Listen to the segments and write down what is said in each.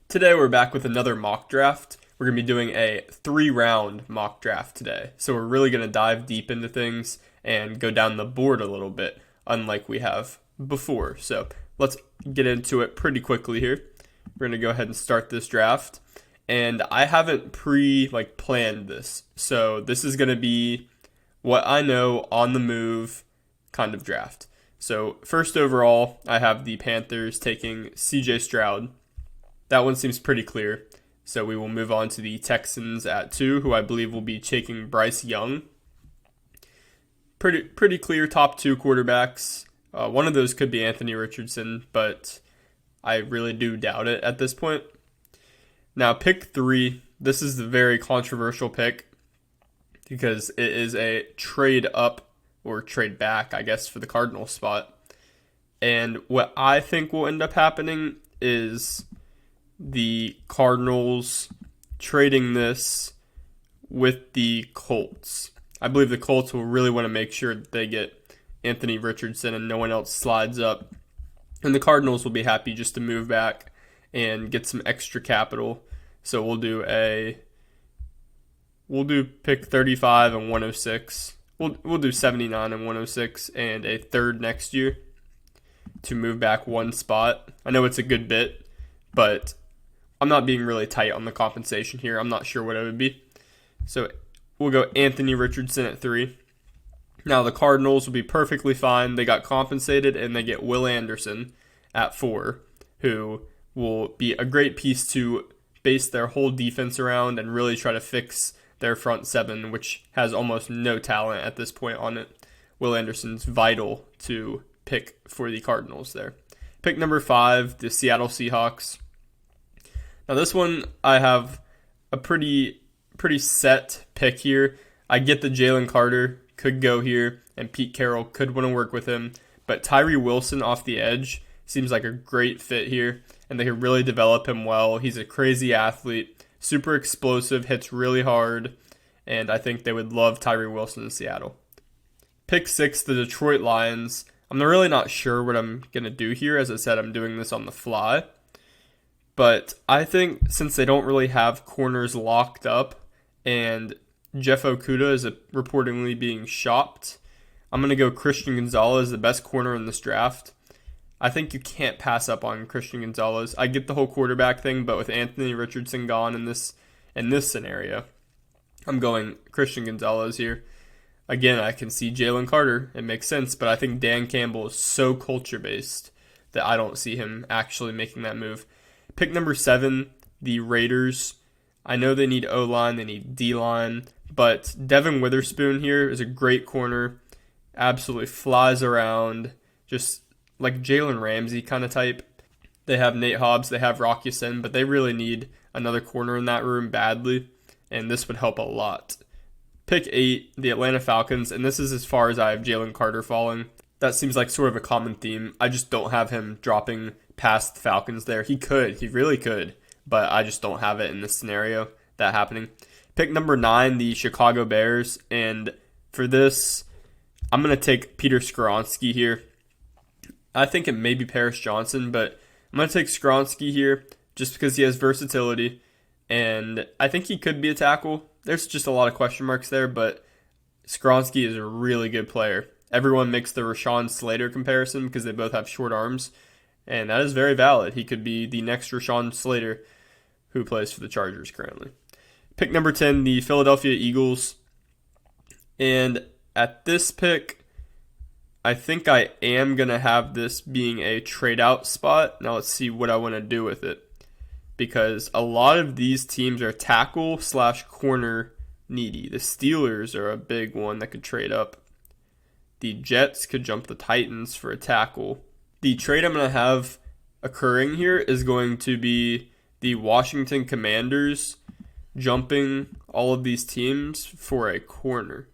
Today we're back with another mock draft. We're going to be doing a 3-round mock draft today. So we're really going to dive deep into things and go down the board a little bit, unlike we have before. So let's get into it pretty quickly here. We're going to go ahead and start this draft. And I haven't planned this. So this is going to be what I know on the move kind of draft. So first overall, I have the Panthers taking CJ Stroud. That one seems pretty clear. So we will move on to the Texans at 2, who I believe will be taking Bryce Young. Pretty clear top 2 quarterbacks. One of those could be Anthony Richardson, but I really do doubt it at this point. Now, pick 3. This is the very controversial pick because it is a trade up or trade back, I guess, for the Cardinals spot. And what I think will end up happening is the Cardinals trading this with the Colts. I believe the Colts will really want to make sure that they get Anthony Richardson and no one else slides up. And the Cardinals will be happy just to move back and get some extra capital. So we'll do pick 35 and 106. We'll do 79 and 106 and a third next year to move back one spot. I know it's a good bit, but I'm not being really tight on the compensation here. I'm not sure what it would be. So we'll go Anthony Richardson at 3. Now the Cardinals will be perfectly fine. They got compensated and they get Will Anderson at 4, who will be a great piece to base their whole defense around and really try to fix their front 7, which has almost no talent at this point on it. Will Anderson's vital to pick for the Cardinals there. Pick number 5, the Seattle Seahawks. Now this one, I have a pretty set pick here. I get that Jalen Carter could go here, and Pete Carroll could want to work with him, but Tyree Wilson off the edge seems like a great fit here, and they could really develop him well. He's a crazy athlete, super explosive, hits really hard, and I think they would love Tyree Wilson in Seattle. Pick 6, the Detroit Lions. I'm really not sure what I'm going to do here. As I said, I'm doing this on the fly. But I think since they don't really have corners locked up and Jeff Okudah is reportedly being shopped, I'm going to go Christian Gonzalez, the best corner in this draft. I think you can't pass up on Christian Gonzalez. I get the whole quarterback thing, but with Anthony Richardson gone in this scenario, I'm going Christian Gonzalez here. Again, I can see Jalen Carter. It makes sense, but I think Dan Campbell is so culture-based that I don't see him actually making that move. Pick number 7, the Raiders. I know they need O-line, they need D-line, but Devin Witherspoon here is a great corner. Absolutely flies around, just like Jalen Ramsey kind of type. They have Nate Hobbs, they have Rock Ya-Sin, but they really need another corner in that room badly, and this would help a lot. Pick 8, the Atlanta Falcons, and this is as far as I have Jalen Carter falling. That seems like sort of a common theme. I just don't have him dropping past the Falcons there. He really could, but I just don't have it in this scenario, that happening. Pick number 9, the Chicago Bears, and for this, I'm going to take Peter Skoronski here. I think it may be Paris Johnson, but I'm going to take Skoronski here just because he has versatility, and I think he could be a tackle. There's just a lot of question marks there, but Skoronski is a really good player. Everyone makes the Rashawn Slater comparison because they both have short arms, and that is very valid. He could be the next Rashawn Slater who plays for the Chargers currently. Pick number 10, the Philadelphia Eagles. And at this pick, I think I am going to have this being a trade-out spot. Now let's see what I want to do with it. Because a lot of these teams are tackle/corner needy. The Steelers are a big one that could trade up. The Jets could jump the Titans for a tackle. The trade I'm going to have occurring here is going to be the Washington Commanders jumping all of these teams for a corner.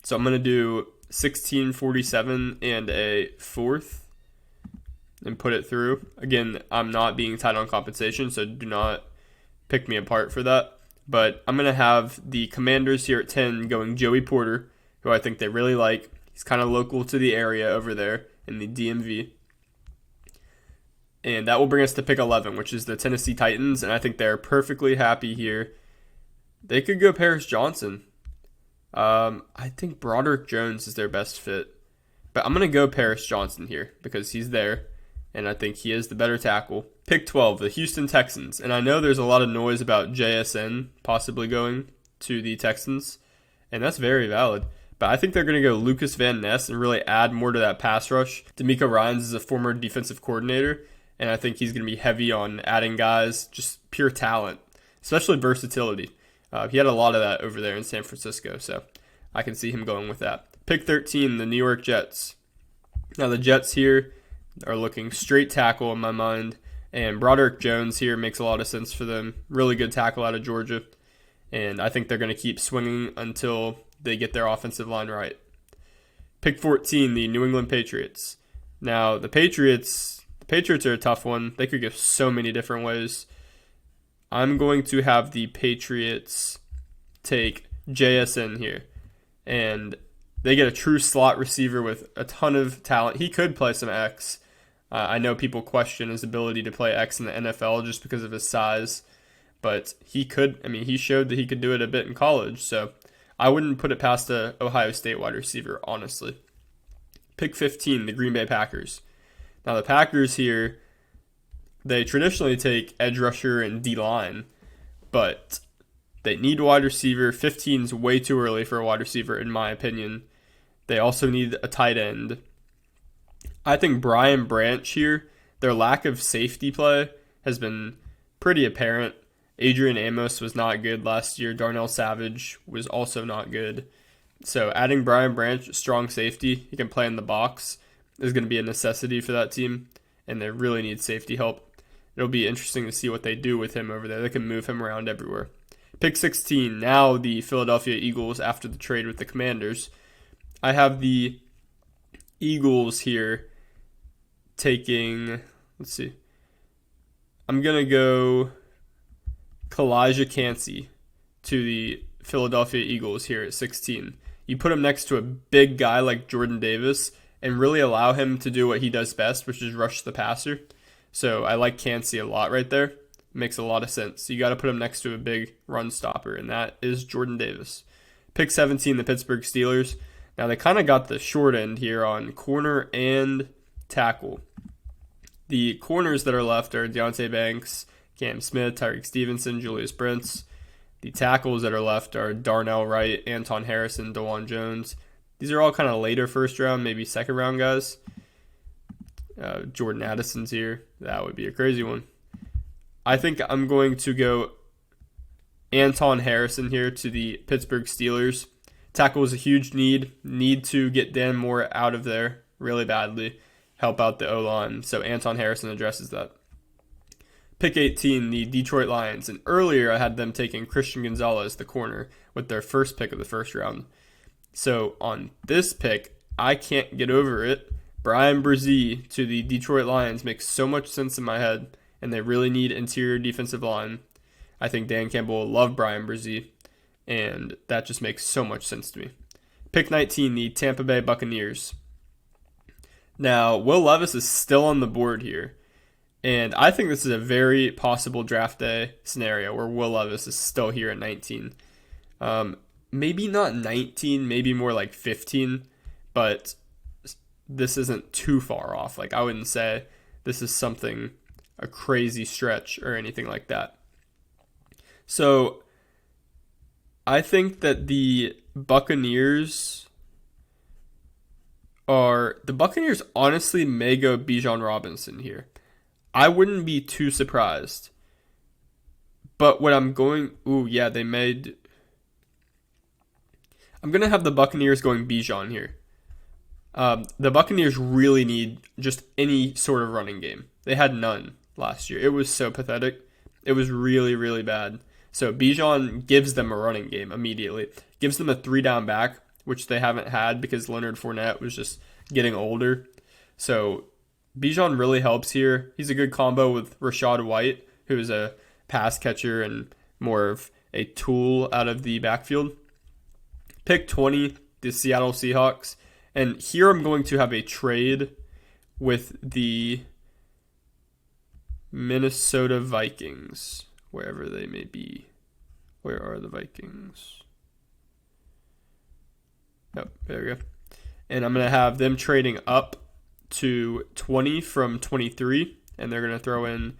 So I'm going to do 1647 and a 4th and put it through. Again, I'm not being tight on compensation, so do not pick me apart for that. But I'm going to have the Commanders here at 10 going Joey Porter, who I think they really like. He's kind of local to the area over there in the DMV. And that will bring us to pick 11, which is the Tennessee Titans. And I think they're perfectly happy here. They could go Paris Johnson. I think Broderick Jones is their best fit. But I'm going to go Paris Johnson here because he's there. And I think he is the better tackle. Pick 12, the Houston Texans. And I know there's a lot of noise about JSN possibly going to the Texans. And that's very valid. But I think they're going to go Lucas Van Ness and really add more to that pass rush. D'Amico Ryans is a former defensive coordinator. And I think he's going to be heavy on adding guys, just pure talent, especially versatility. He had a lot of that over there in San Francisco. So I can see him going with that. Pick 13, the New York Jets. Now the Jets here are looking straight tackle in my mind. And Broderick Jones here makes a lot of sense for them. Really good tackle out of Georgia. And I think they're going to keep swinging until they get their offensive line right. Pick 14, the New England Patriots. Now, the Patriots are a tough one. They could go so many different ways. I'm going to have the Patriots take JSN here. And they get a true slot receiver with a ton of talent. He could play some X. I know people question his ability to play X in the NFL just because of his size. But he could. I mean, he showed that he could do it a bit in college. So I wouldn't put it past a Ohio State wide receiver, honestly. Pick 15, the Green Bay Packers. Now, the Packers here, they traditionally take edge rusher and D-line, but they need wide receiver. 15 is way too early for a wide receiver, in my opinion. They also need a tight end. I think Brian Branch here, their lack of safety play has been pretty apparent. Adrian Amos was not good last year. Darnell Savage was also not good. So adding Brian Branch, strong safety, he can play in the box, is going to be a necessity for that team, and they really need safety help. It'll be interesting to see what they do with him over there. They can move him around everywhere. Pick 16, now the Philadelphia Eagles after the trade with the Commanders. I have the Eagles here taking, let's see, I'm going to go Kalijah Cansey to the Philadelphia Eagles here at 16. You put him next to a big guy like Jordan Davis and really allow him to do what he does best, which is rush the passer. So I like Cansey a lot right there. Makes a lot of sense. You got to put him next to a big run stopper, and that is Jordan Davis. Pick 17, the Pittsburgh Steelers. Now they kind of got the short end here on corner and tackle. The corners that are left are Deonte Banks, Cam Smith, Tyreek Stevenson, Julius Brents. The tackles that are left are Darnell Wright, Anton Harrison, DeJuan Jones. These are all kind of later first round, maybe second round guys. Jordan Addison's here. That would be a crazy one. I think I'm going to go Anton Harrison here to the Pittsburgh Steelers. Tackle is a huge need. Need to get Dan Moore out of there really badly. Help out the O-line. So Anton Harrison addresses that. Pick 18, the Detroit Lions. And earlier I had them taking Christian Gonzalez, the corner, with their first pick of the first round. So on this pick, I can't get over it. Brian Brzee to the Detroit Lions makes so much sense in my head, and they really need interior defensive line. I think Dan Campbell will love Brian Brzee, and that just makes so much sense to me. Pick 19, the Tampa Bay Buccaneers. Now, Will Levis is still on the board here, and I think this is a very possible draft day scenario where Will Levis is still here at 19. Maybe not 19, maybe more like 15, but this isn't too far off. Like, I wouldn't say this is something, a crazy stretch or anything like that. So I think that the Buccaneers honestly may go Bijan Robinson here. I wouldn't be too surprised. But what I'm going, they made, I'm going to have the Buccaneers going Bijan here. The Buccaneers really need just any sort of running game. They had none last year. It was so pathetic. It was really, really bad. So Bijan gives them a running game immediately. Gives them a 3-down back, which they haven't had because Leonard Fournette was just getting older. So Bijan really helps here. He's a good combo with Rachaad White, who is a pass catcher and more of a tool out of the backfield. Pick 20, the Seattle Seahawks. And here I'm going to have a trade with the Minnesota Vikings, wherever they may be. Where are the Vikings? Oh, there we go. And I'm going to have them trading up to 20 from 23, and they're going to throw in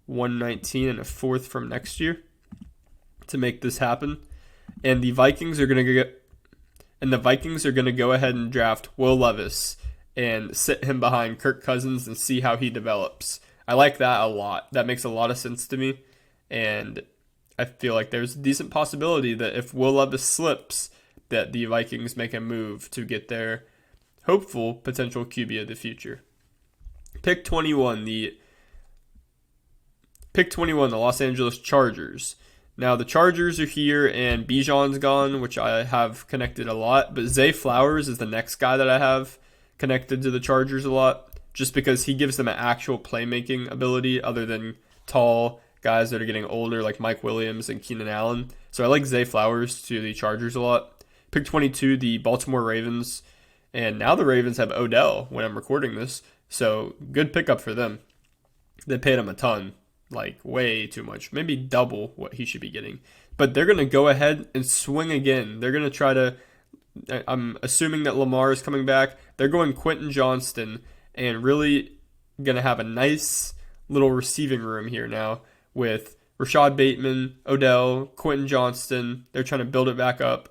119 and a fourth from next year to make this happen. And the Vikings are going to go ahead and draft Will Levis and sit him behind Kirk Cousins and see how he develops. I like that a lot. That makes a lot of sense to me, and I feel like there's a decent possibility that if Will Levis slips, that the Vikings make a move to get their hopeful potential QB of the future. Pick 21, the Los Angeles Chargers. Now, the Chargers are here, and Bijan's gone, which I have connected a lot. But Zay Flowers is the next guy that I have connected to the Chargers a lot, just because he gives them an actual playmaking ability other than tall guys that are getting older like Mike Williams and Keenan Allen. So I like Zay Flowers to the Chargers a lot. Pick 22, the Baltimore Ravens. And now the Ravens have Odell when I'm recording this. So good pickup for them. They paid him a ton. Like way too much, maybe double what he should be getting. But they're going to go ahead and swing again. They're going to try to, I'm assuming that Lamar is coming back. They're going Quentin Johnston and really going to have a nice little receiving room here now with Rashad Bateman, Odell, Quentin Johnston. They're trying to build it back up.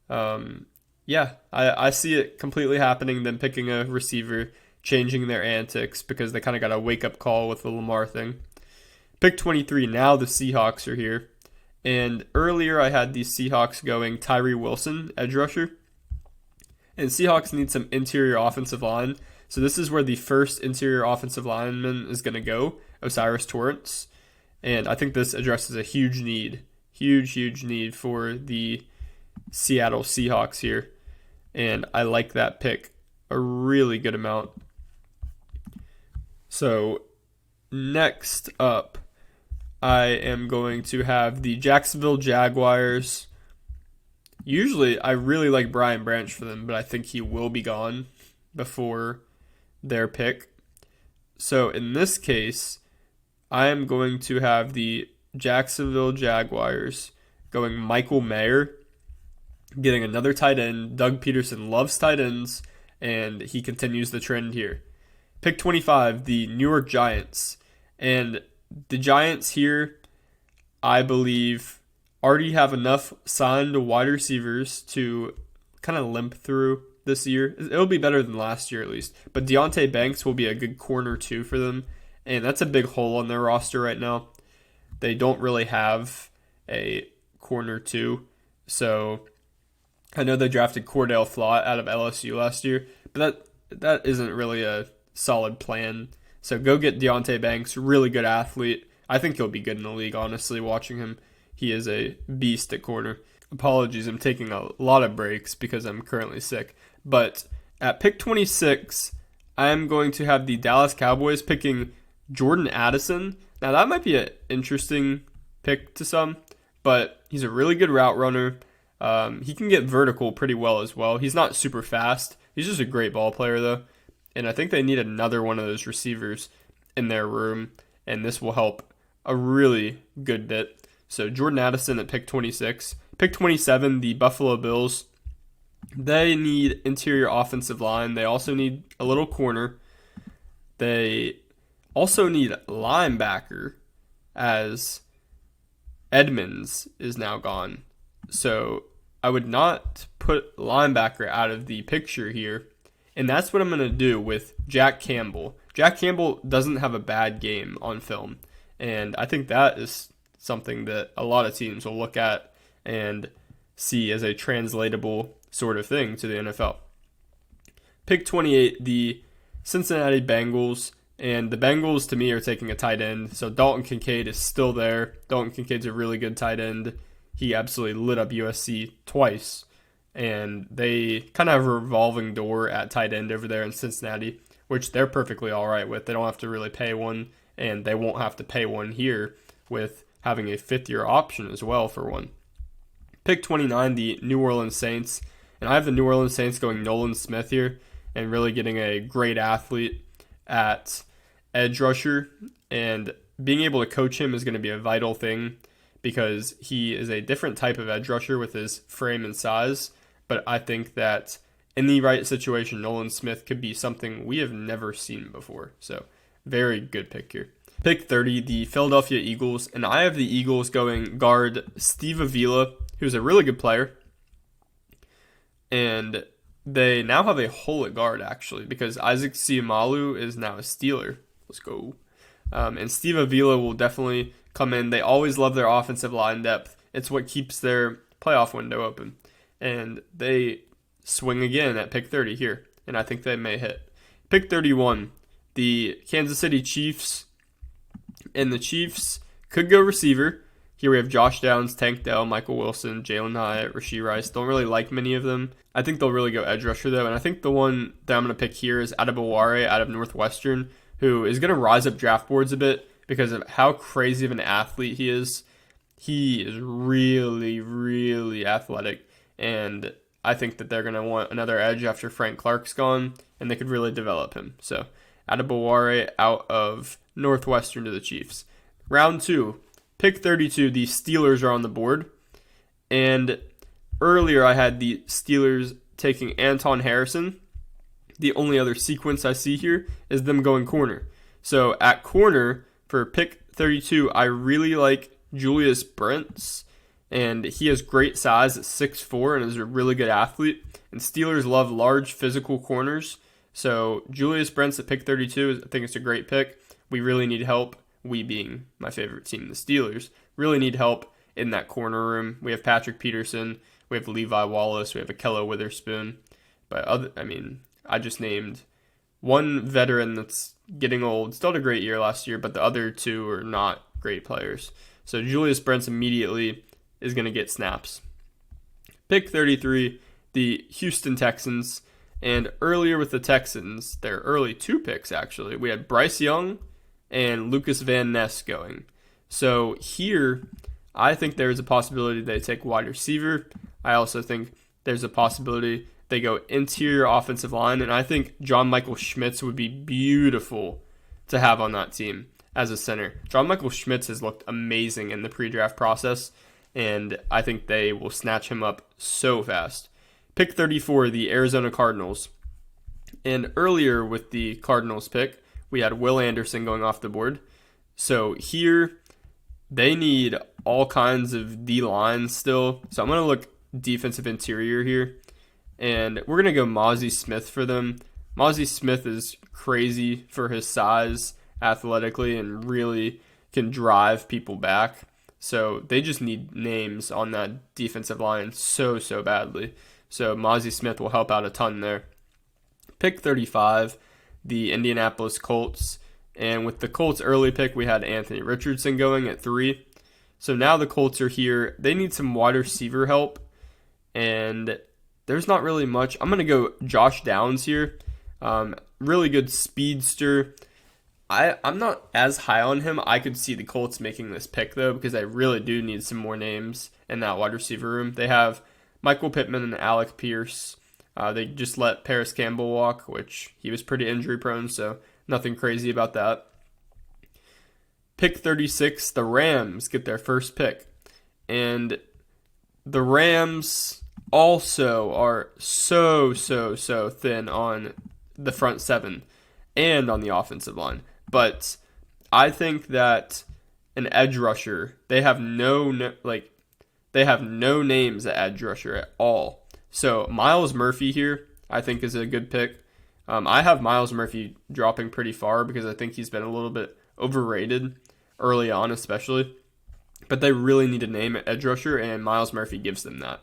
I see it completely happening, them picking a receiver, changing their antics because they kind of got a wake-up call with the Lamar thing. Pick 23, now the Seahawks are here. And earlier I had the Seahawks going Tyree Wilson, edge rusher. And Seahawks need some interior offensive line. So this is where the first interior offensive lineman is going to go, Osiris Torrance. And I think this addresses a huge need for the Seattle Seahawks here. And I like that pick a really good amount. So next up, I am going to have the Jacksonville Jaguars. Usually, I really like Brian Branch for them, but I think he will be gone before their pick. So in this case, I am going to have the Jacksonville Jaguars going Michael Mayer, getting another tight end. Doug Peterson loves tight ends, and he continues the trend here. Pick 25, the New York Giants. And the Giants here, I believe, already have enough signed wide receivers to kind of limp through this year. It'll be better than last year at least. But Deonte Banks will be a good corner too for them. And that's a big hole on their roster right now. They don't really have a corner two. So I know they drafted Cordell Flott out of LSU last year. But that isn't really a solid plan. So go get Deonte Banks, really good athlete. I think he'll be good in the league, honestly, watching him. He is a beast at corner. Apologies, I'm taking a lot of breaks because I'm currently sick. But at pick 26, I'm going to have the Dallas Cowboys picking Jordan Addison. Now, that might be an interesting pick to some, but he's a really good route runner. He can get vertical pretty well as well. He's not super fast. He's just a great ball player, though. And I think they need another one of those receivers in their room, and this will help a really good bit. So Jordan Addison at pick 26. Pick 27, the Buffalo Bills. They need interior offensive line. They also need a little corner. They also need linebacker, as Edmonds is now gone. So I would not put linebacker out of the picture here. And that's what I'm going to do with Jack Campbell. Jack Campbell doesn't have a bad game on film. And I think that is something that a lot of teams will look at and see as a translatable sort of thing to the NFL. Pick 28, the Cincinnati Bengals. And the Bengals, to me, are taking a tight end. So Dalton Kincaid is still there. Dalton Kincaid's a really good tight end. He absolutely lit up USC twice. And they kind of have a revolving door at tight end over there in Cincinnati, which they're perfectly all right with. They don't have to really pay one, and they won't have to pay one here with having a fifth-year option as well for one. Pick 29, the New Orleans Saints. And I have the New Orleans Saints going Nolan Smith here and really getting a great athlete at edge rusher. And being able to coach him is going to be a vital thing because he is a different type of edge rusher with his frame and size. But I think that in the right situation, Nolan Smith could be something we have never seen before. So very good pick here. Pick 30, the Philadelphia Eagles. And I have the Eagles going guard Steve Avila, who's a really good player. And they now have a hole at guard, actually, because Isaac Siamalu is now a Steeler. Let's go. And Steve Avila will definitely come in. They always love their offensive line depth. It's what keeps their playoff window open. And they swing again at pick 30 here, and I think they may hit. Pick 31, the Kansas City Chiefs. And the Chiefs could go receiver. Here we have Josh Downs, Tank Dell, Michael Wilson, Jalen Hyatt, Rashee Rice. Don't really like many of them. I think they'll really go edge rusher, though. And I think the one that I'm going to pick here is Adebaware out of Northwestern, who is going to rise up draft boards a bit because of how crazy of an athlete he is. He is really, really athletic. And I think that they're going to want another edge after Frank Clark's gone, and they could really develop him. So Adebaware out of Northwestern to the Chiefs. Round 2. Pick 32, the Steelers are on the board. And earlier I had the Steelers taking Anton Harrison. The only other sequence I see here is them going corner. So at corner for pick 32, I really like Julius Brents. And he has great size at 6'4" and is a really good athlete. And Steelers love large physical corners. So Julius Brents at pick 32, I think it's a great pick. We really need help. We being my favorite team, the Steelers, really need help in that corner room. We have Patrick Peterson, we have Levi Wallace, we have Akello Witherspoon. But I just named one veteran that's getting old. Still had a great year last year, but the other two are not great players. So Julius Brents immediately is going to get snaps. Pick 33, the Houston Texans. And earlier with the Texans, their early 2 picks actually, we had Bryce Young and Lucas Van Ness going. So here, I think there's a possibility they take wide receiver. I also think there's a possibility they go interior offensive line. And I think John Michael Schmitz would be beautiful to have on that team as a center. John Michael Schmitz has looked amazing in the pre-draft process, and I think they will snatch him up so fast. Pick 34, the Arizona Cardinals. And earlier with the Cardinals pick, we had Will Anderson going off the board. So here, they need all kinds of D-lines still. So I'm going to look defensive interior here. And we're going to go Mozzie Smith for them. Mozzie Smith is crazy for his size athletically and really can drive people back. So they just need names on that defensive line so badly. So Mozzie Smith will help out a ton there. Pick 35, the Indianapolis Colts. And with the Colts early pick, we had Anthony Richardson going at 3. So now the Colts are here. They need some wide receiver help. And there's not really much. I'm going to go Josh Downs here. Really good speedster. I'm not as high on him. I could see the Colts making this pick, though, because they really do need some more names in that wide receiver room. They have Michael Pittman and Alec Pierce. They just let Paris Campbell walk, which he was pretty injury prone, so nothing crazy about that. Pick 36, the Rams get their first pick. And the Rams also are so thin on the front 7 and on the offensive line. But I think that an edge rusher, they have no names at edge rusher at all. So Myles Murphy here, I think, is a good pick. I have Myles Murphy dropping pretty far because I think he's been a little bit overrated early on, especially. But they really need a name at edge rusher, and Myles Murphy gives them that.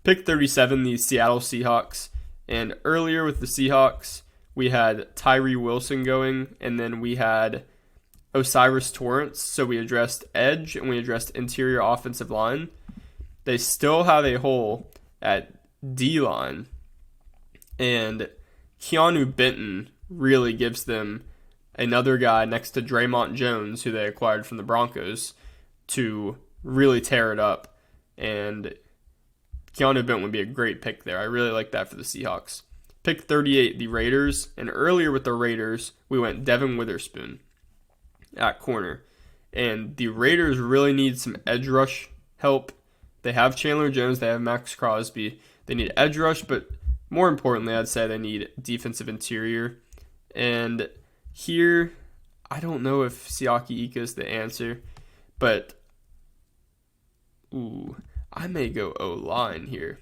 Pick 37, the Seattle Seahawks. And earlier with the Seahawks, we had Tyree Wilson going, and then we had Osiris Torrance. So we addressed edge, and we addressed interior offensive line. They still have a hole at D-line, and Keanu Benton really gives them another guy next to Draymond Jones, who they acquired from the Broncos, to really tear it up. And Keanu Benton would be a great pick there. I really like that for the Seahawks. Pick 38, the Raiders. And earlier with the Raiders, we went Devin Witherspoon. at corner. And the Raiders really need some edge rush help. They have Chandler Jones, they have Max Crosby. They need edge rush, but more importantly, I'd say they need defensive interior. And here, I don't know if Siaki Ika is the answer, but I may go O-line here.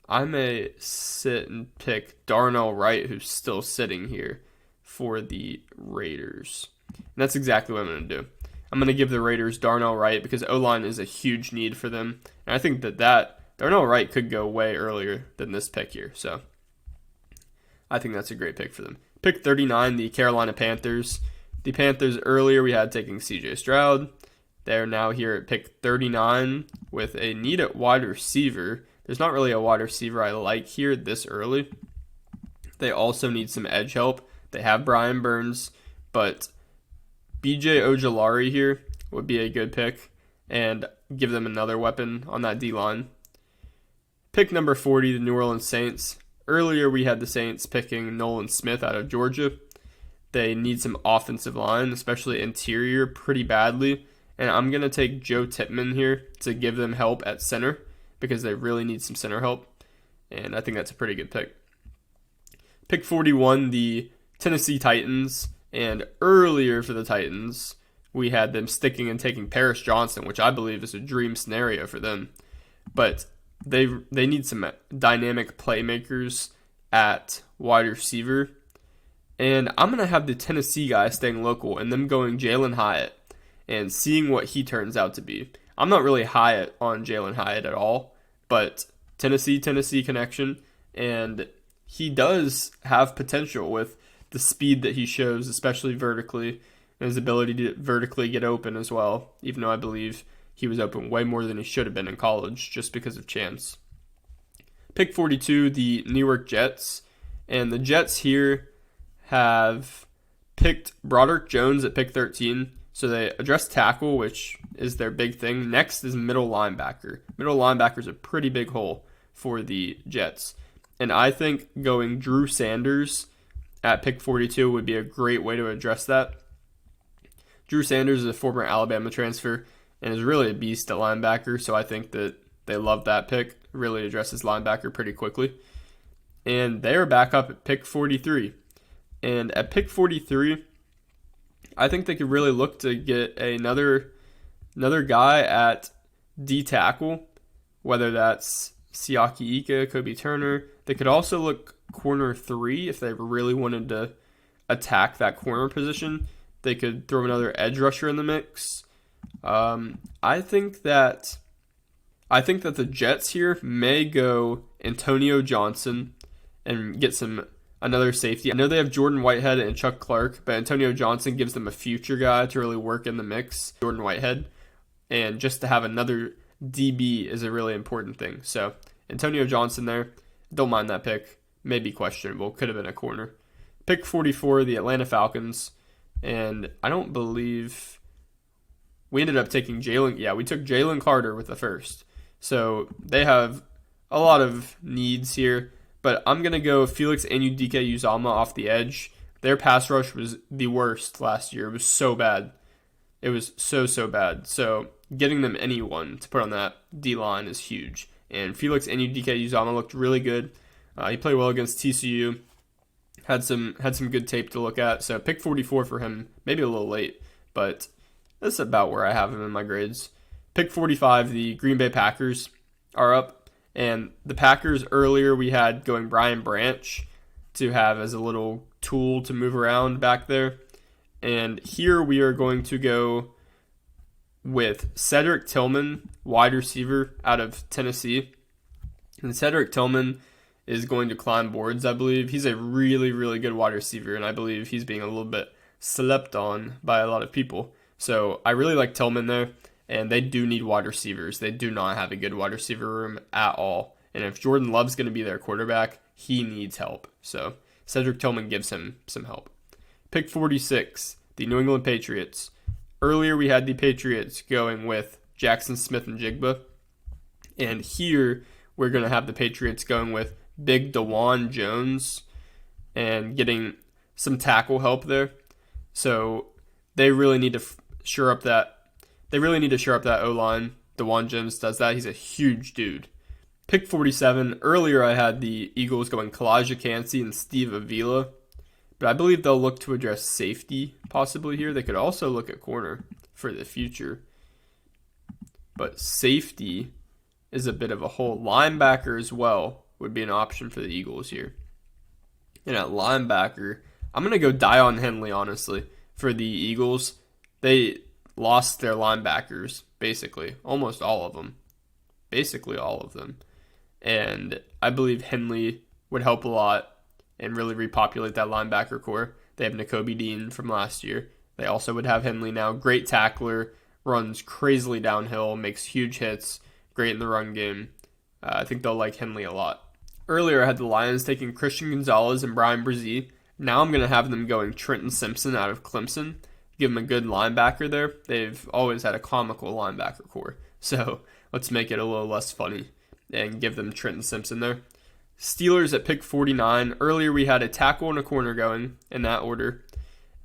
I may sit and pick Darnell Wright, who's still sitting here for the Raiders. And that's exactly what I'm going to do. I'm going to give the Raiders Darnell Wright because O-line is a huge need for them. And I think that Darnell Wright could go way earlier than this pick here. So I think that's a great pick for them. Pick 39, the Carolina Panthers. The Panthers earlier we had taking CJ Stroud. They're now here at pick 39 with a need at wide receiver. There's not really a wide receiver I like here this early. They also need some edge help. They have Brian Burns, but BJ Ojolari here would be a good pick and give them another weapon on that D-line. Pick number 40, the New Orleans Saints. Earlier we had the Saints picking Nolan Smith out of Georgia. They need some offensive line, especially interior, pretty badly. And I'm going to take Joe Tippmann here to give them help at center because they really need some center help. And I think that's a pretty good pick. Pick 41, the Tennessee Titans. And earlier for the Titans, we had them sticking and taking Paris Johnson, which I believe is a dream scenario for them. But they need some dynamic playmakers at wide receiver. And I'm going to have the Tennessee guy staying local and them going Jalen Hyatt and seeing what he turns out to be. I'm not really high on Jalen Hyatt at all, but Tennessee connection, and he does have potential with the speed that he shows, especially vertically, and his ability to vertically get open as well, even though I believe he was open way more than he should have been in college just because of chance. Pick 42, the New York Jets, and the Jets here have picked Broderick Jones at pick 13. So they address tackle, which is their big thing. Next is middle linebacker. Middle linebacker is a pretty big hole for the Jets. And I think going Drew Sanders at pick 42 would be a great way to address that. Drew Sanders is a former Alabama transfer and is really a beast at linebacker, so I think that they love that pick. Really addresses linebacker pretty quickly. And they are back up at pick 43. And at pick 43, I think they could really look to get another guy at D tackle, whether that's Siaki Ika, Kobe Turner. They could also look corner 3 if they really wanted to attack that corner position. They could throw another edge rusher in the mix. I think that the Jets here may go Antonio Johnson and get another safety. I know they have Jordan Whitehead and Chuck Clark, but Antonio Johnson gives them a future guy to really work in the mix, Jordan Whitehead. And just to have another DB is a really important thing. So Antonio Johnson there, don't mind that pick. Maybe questionable, could have been a corner. Pick 44, the Atlanta Falcons. And I don't believe we ended up taking Jalen. Yeah, we took Jalen Carter with the first. So they have a lot of needs here. But I'm going to go Felix Anudike-Uzomah off the edge. Their pass rush was the worst last year. It was so bad. It was so bad. So getting them anyone to put on that D-line is huge. And Felix Anudike-Uzomah looked really good. He played well against TCU. Had some good tape to look at. So pick 44 for him. Maybe a little late, but that's about where I have him in my grades. Pick 45, the Green Bay Packers are up. And the Packers earlier we had going Brian Branch to have as a little tool to move around back there. And here we are going to go with Cedric Tillman, wide receiver out of Tennessee. And Cedric Tillman is going to climb boards, I believe. He's a really, really good wide receiver, and I believe he's being a little bit slept on by a lot of people. So I really like Tillman there. And they do need wide receivers. They do not have a good wide receiver room at all. And if Jordan Love's going to be their quarterback, he needs help. So Cedric Tillman gives him some help. Pick 46, the New England Patriots. Earlier we had the Patriots going with Jackson Smith and Jigba. And here we're going to have the Patriots going with Big DeJuan Jones and getting some tackle help there. So they really need to shore up that. They really need to shore up that O line. DeJuan Jones does that. He's a huge dude. Pick 47. Earlier, I had the Eagles going Kalijah Kancey and Steve Avila, but I believe they'll look to address safety possibly here. They could also look at corner for the future, but safety is a bit of a hole. Linebacker as well would be an option for the Eagles here. And at linebacker, I'm going to go Dion Henley, honestly, for the Eagles. They lost their linebackers, basically. Almost all of them. Basically all of them. And I believe Henley would help a lot and really repopulate that linebacker core. They have Nakobe Dean from last year. They also would have Henley now. Great tackler, runs crazily downhill, makes huge hits, great in the run game. I think they'll like Henley a lot. Earlier, I had the Lions taking Christian Gonzalez and Brian Brzee. Now I'm going to have them going Trenton Simpson out of Clemson. Give them a good linebacker there. They've always had a comical linebacker core. So let's make it a little less funny and give them Trenton Simpson there. Steelers at pick 49. Earlier, we had a tackle and a corner going in that order.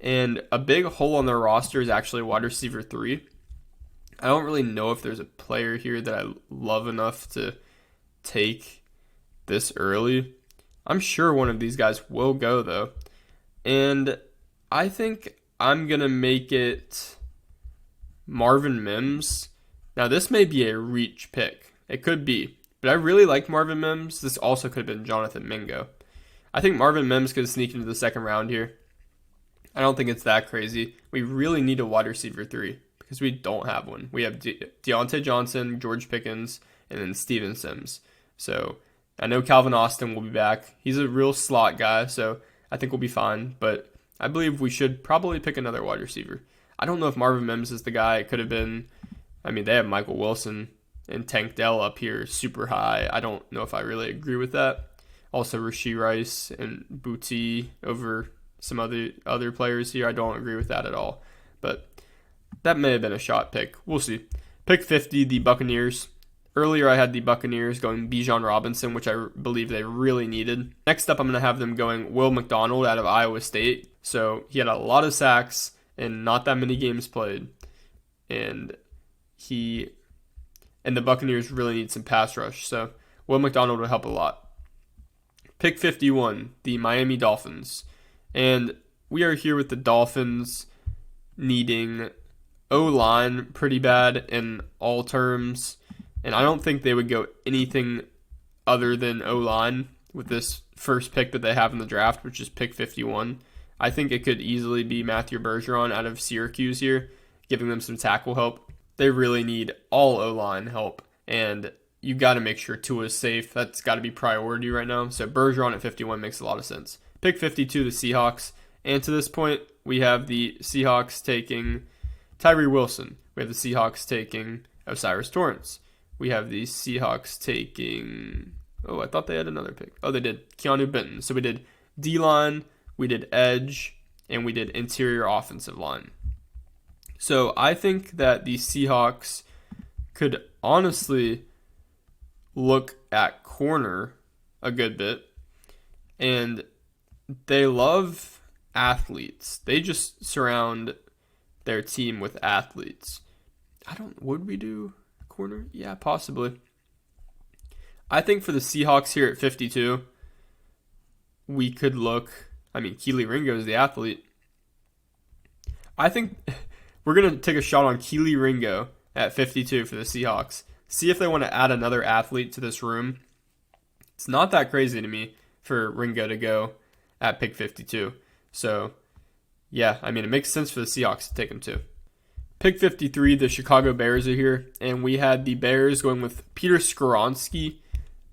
And a big hole on their roster is actually wide receiver 3. I don't really know if there's a player here that I love enough to take this early. I'm sure one of these guys will go, though. And I think I'm going to make it Marvin Mims. Now, this may be a reach pick. It could be. But I really like Marvin Mims. This also could have been Jonathan Mingo. I think Marvin Mims could sneak into the second round here. I don't think it's that crazy. We really need a wide receiver 3 because we don't have one. We have Deontay Johnson, George Pickens, and then Steven Sims. So I know Calvin Austin will be back. He's a real slot guy, so I think we'll be fine. But I believe we should probably pick another wide receiver. I don't know if Marvin Mims is the guy. It could have been, they have Michael Wilson and Tank Dell up here super high. I don't know if I really agree with that. Also, Rashee Rice and Booty over some other players here. I don't agree with that at all. But that may have been a shot pick. We'll see. Pick 50, the Buccaneers. Earlier, I had the Buccaneers going Bijan Robinson, which I believe they really needed. Next up, I'm going to have them going Will McDonald out of Iowa State. So he had a lot of sacks and not that many games played. And the Buccaneers really need some pass rush. So Will McDonald would help a lot. Pick 51, the Miami Dolphins. And we are here with the Dolphins needing O-line pretty bad in all terms. And I don't think they would go anything other than O-line with this first pick that they have in the draft, which is pick 51. I think it could easily be Matthew Bergeron out of Syracuse here, giving them some tackle help. They really need all O-line help, and you got to make sure Tua is safe. That's got to be priority right now. So Bergeron at 51 makes a lot of sense. Pick 52, the Seahawks. And to this point, we have the Seahawks taking Tyree Wilson. We have the Seahawks taking Osiris Torrance. We have the Seahawks taking... Oh, I thought they had another pick. Oh, they did. Keanu Benton. So we did D-line, we did edge, and we did interior offensive line. So I think that the Seahawks could honestly look at corner a good bit. And they love athletes. They just surround their team with athletes. Would we do corner? Yeah, possibly. I think for the Seahawks here at 52, we could look, Keely Ringo is the athlete. I think we're going to take a shot on Keely Ringo at 52 for the Seahawks. See if they want to add another athlete to this room. It's not that crazy to me for Ringo to go at pick 52. So, yeah, it makes sense for the Seahawks to take him too. Pick 53, the Chicago Bears are here, and we had the Bears going with Peter Skoronski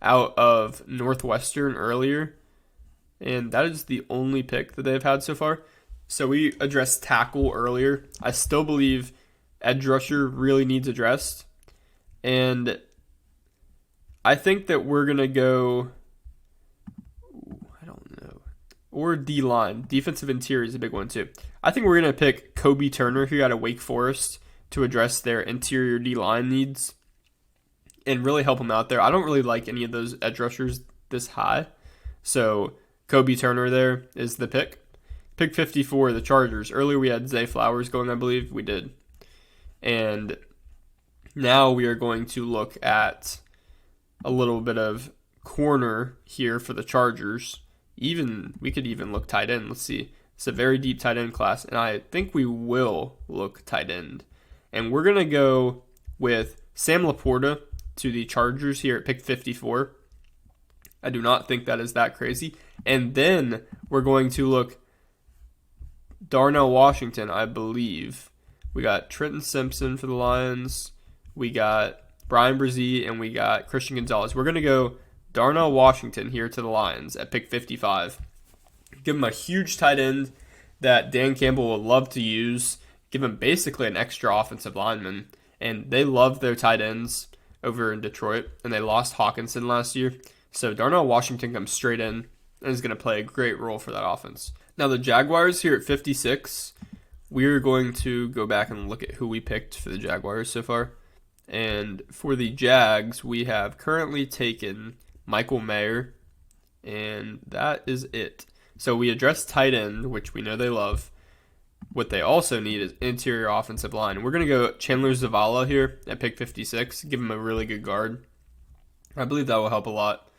out of Northwestern earlier, and that is the only pick that they've had so far. So we addressed tackle earlier. I still believe edge rusher really needs addressed, and I think that we're going to go, or D-line. Defensive interior is a big one too. I think we're going to pick Kobe Turner here out of Wake Forest to address their interior D-line needs and really help them out there. I don't really like any of those edge rushers this high. So Kobe Turner there is the pick. Pick 54, the Chargers. Earlier we had Zay Flowers going, I believe. We did. And now we are going to look at a little bit of corner here for the Chargers. We could even look tight end. Let's see. It's a very deep tight end class, and I think we will look tight end. And we're going to go with Sam Laporta to the Chargers here at pick 54. I do not think that is that crazy. And then we're going to look Darnell Washington, I believe. We got Trenton Simpson for the Lions. We got Brian Brzee, and we got Christian Gonzalez. We're going to go Darnell Washington here to the Lions at pick 55. Give him a huge tight end that Dan Campbell will love to use. Give him basically an extra offensive lineman. And they love their tight ends over in Detroit, and they lost Hawkinson last year. So Darnell Washington comes straight in and is going to play a great role for that offense. Now the Jaguars here at 56, we're going to go back and look at who we picked for the Jaguars so far. And for the Jags, we have currently taken Michael Mayer, and that is it. So we addressed tight end, which we know they love. What they also need is interior offensive line. We're going to go Chandler Zavala here at pick 56, give him a really good guard. I believe that will help a lot.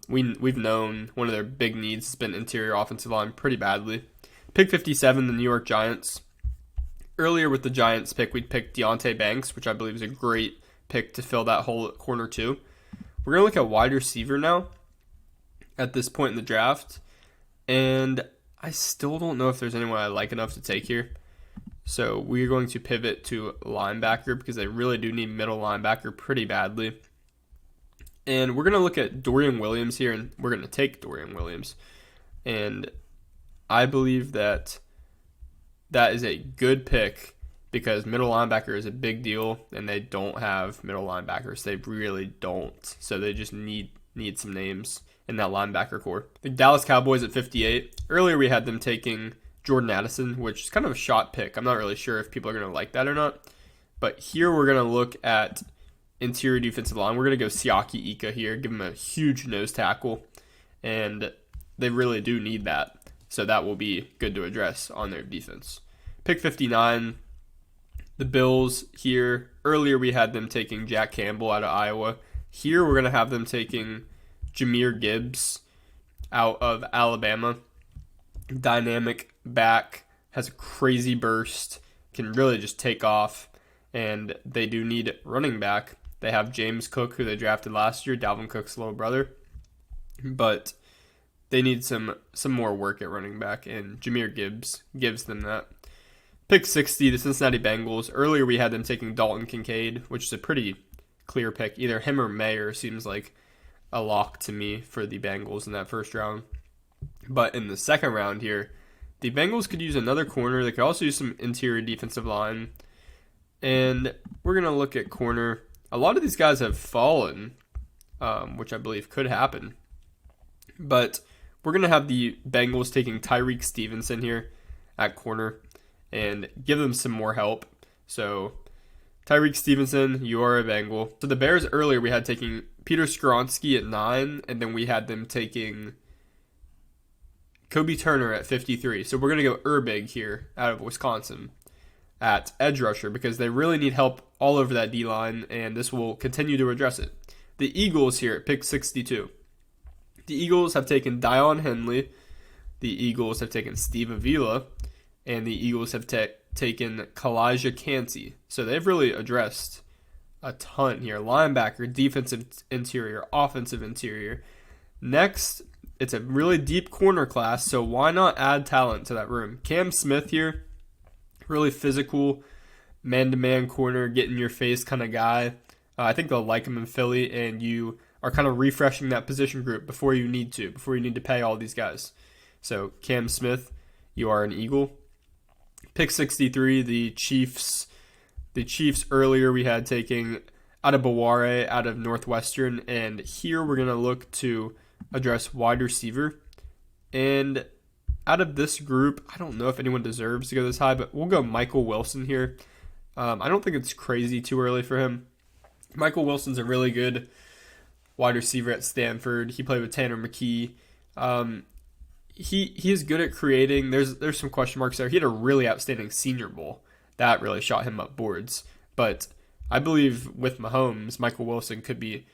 We've known one of their big needs has been interior offensive line pretty badly. Pick 57, the New York Giants. Earlier with the Giants pick, we picked Deonte Banks, which I believe is a great pick to fill that hole at corner 2. We're going to look at wide receiver now at this point in the draft. And I still don't know if there's anyone I like enough to take here. So we're going to pivot to linebacker because they really do need middle linebacker pretty badly. And we're going to look at Dorian Williams here, and we're going to take Dorian Williams. And I believe that is a good pick because middle linebacker is a big deal, and they don't have middle linebackers. They really don't. So they just need some names in that linebacker core. The Dallas Cowboys at 58. Earlier we had them taking Jordan Addison, which is kind of a shot pick. I'm not really sure if people are going to like that or not. But here we're going to look at interior defensive line. We're going to go Siaki Ika here, give him a huge nose tackle, and they really do need that. So that will be good to address on their defense. Pick 59, the Bills here. Earlier we had them taking Jack Campbell out of Iowa. Here we're going to have them taking Jahmyr Gibbs out of Alabama. Dynamic back, has a crazy burst, can really just take off, and they do need running back. They have James Cook, who they drafted last year, Dalvin Cook's little brother, but they need some more work at running back, and Jahmyr Gibbs gives them that. Pick 60, the Cincinnati Bengals. Earlier we had them taking Dalton Kincaid, which is a pretty clear pick. Either him or Mayer seems like a lock to me for the Bengals in that first round. But in the second round here, the Bengals could use another corner. They could also use some interior defensive line. And we're going to look at corner. A lot of these guys have fallen, which I believe could happen. But we're going to have the Bengals taking Tyreek Stevenson here at corner and give them some more help. So Tyreek Stevenson, you are a Bengal. So the Bears earlier we had taking Peter Skoronski at 9, and then we had them taking Kobe Turner at 53. So we're going to go Urbig here out of Wisconsin at edge rusher because they really need help all over that D-line, and this will continue to address it. The Eagles here at pick 62. The Eagles have taken Dion Henley. The Eagles have taken Steve Avila. And the Eagles have taken Kalijah Cansey. So they've really addressed a ton here. Linebacker, defensive interior, offensive interior. Next, it's a really deep corner class, so why not add talent to that room? Cam Smith here, really physical, man-to-man corner, get in your face kind of guy. I think they'll like him in Philly, and you are kind of refreshing that position group before you need to pay all these guys. So Cam Smith, you are an Eagle. Pick 63, the Chiefs. The Chiefs earlier we had taking Adebaware out of Northwestern, and here we're going to look to address wide receiver. And out of this group, I don't know if anyone deserves to go this high, but we'll go Michael Wilson here. I don't think it's crazy too early for him. Michael Wilson's a really good wide receiver at Stanford. He played with Tanner McKee. he is good at creating. There's some question marks there. He had a really outstanding Senior Bowl that really shot him up boards. But I believe with Mahomes, Michael Wilson could be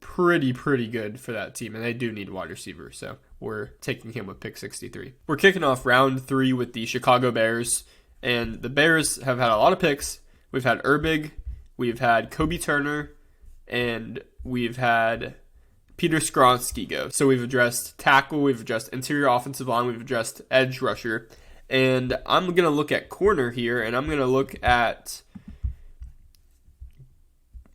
pretty good for that team, and they do need wide receiver. So we're taking him with pick 63. We're kicking off round 3 with the Chicago Bears, and the Bears have had a lot of picks. We've had Urbig, we've had Kobe Turner, and we've had Peter Skronsky go. So we've addressed tackle, we've addressed interior offensive line, we've addressed edge rusher. And I'm going to look at corner here, and I'm going to look at...